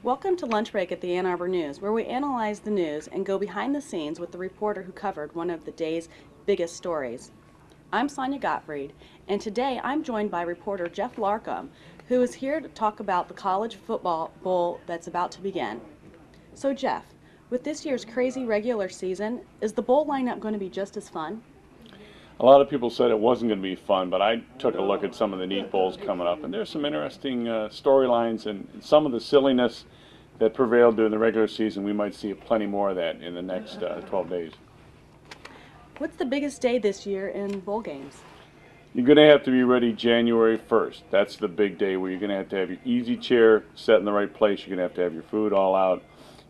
Welcome to Lunchbreak at the Ann Arbor News, where we analyze the news and go behind the scenes with the reporter who covered one of the day's biggest stories. I'm Sonia Gottfried, and today I'm joined by reporter Geoff Larcom, who is here to talk about the college football bowl that's about to begin. So Geoff, with this year's crazy regular season, is the bowl lineup going to be just as fun? A lot of people said it wasn't going to be fun, but I took a look at some of the neat bowls coming up, and there's some interesting storylines and some of the silliness that prevailed during the regular season. We might see plenty more of that in the next 12 days. What's the biggest day this year in bowl games? You're going to have to be ready January 1st. That's the big day where you're going to have your easy chair set in the right place. You're going to have your food all out.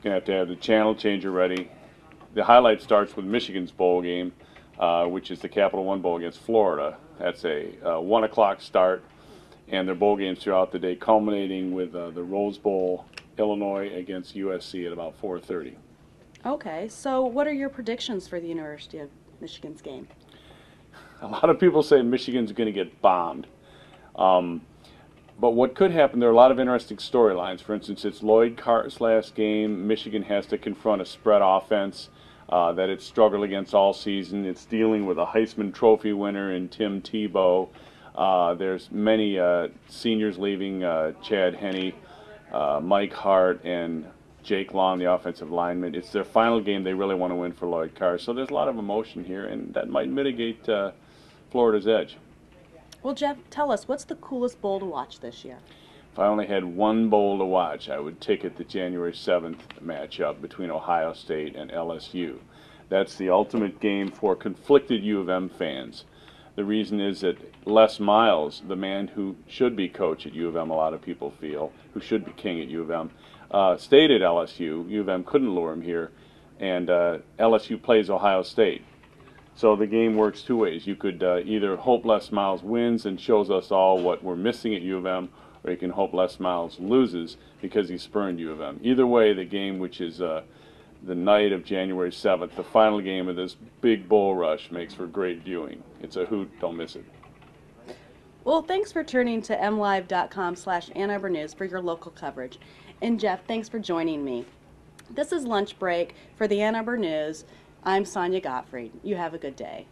You're going to have the channel changer ready. The highlight starts with Michigan's bowl game, which is the Capital One Bowl against Florida. That's a 1 o'clock start, and their bowl games throughout the day, culminating with the Rose Bowl, Illinois against USC at about 4:30. Okay, so what are your predictions for the University of Michigan's game? A lot of people say Michigan's going to get bombed. But what could happen, there are a lot of interesting storylines. For instance, it's Lloyd Carr's last game. Michigan has to confront a spread offense that it's struggled against all season. It's dealing with a Heisman Trophy winner in Tim Tebow. There's many seniors leaving, Chad Henne, Mike Hart, and Jake Long, the offensive lineman. It's their final game they really want to win for Lloyd Carr. So there's a lot of emotion here, and that might mitigate Florida's edge. Well, Geoff, tell us, what's the coolest bowl to watch this year? If I only had one bowl to watch, I would ticket the January 7th matchup between Ohio State and LSU. That's the ultimate game for conflicted U of M fans. The reason is that Les Miles, the man who should be coach at U of M, a lot of people feel, who should be king at U of M, stayed at LSU. U of M couldn't lure him here, and LSU plays Ohio State. So the game works two ways. You could either hope Les Miles wins and shows us all what we're missing at U of M, or you can hope Les Miles loses because he spurned U of M. Either way, the game, which is the night of January 7th, the final game of this big bowl rush, makes for great viewing. It's a hoot. Don't miss it. Well, thanks for turning to mlive.com/Ann Arbor News for your local coverage. And Geoff, thanks for joining me. This is Lunch Break for the Ann Arbor News. I'm Sonia Gottfried. You have a good day.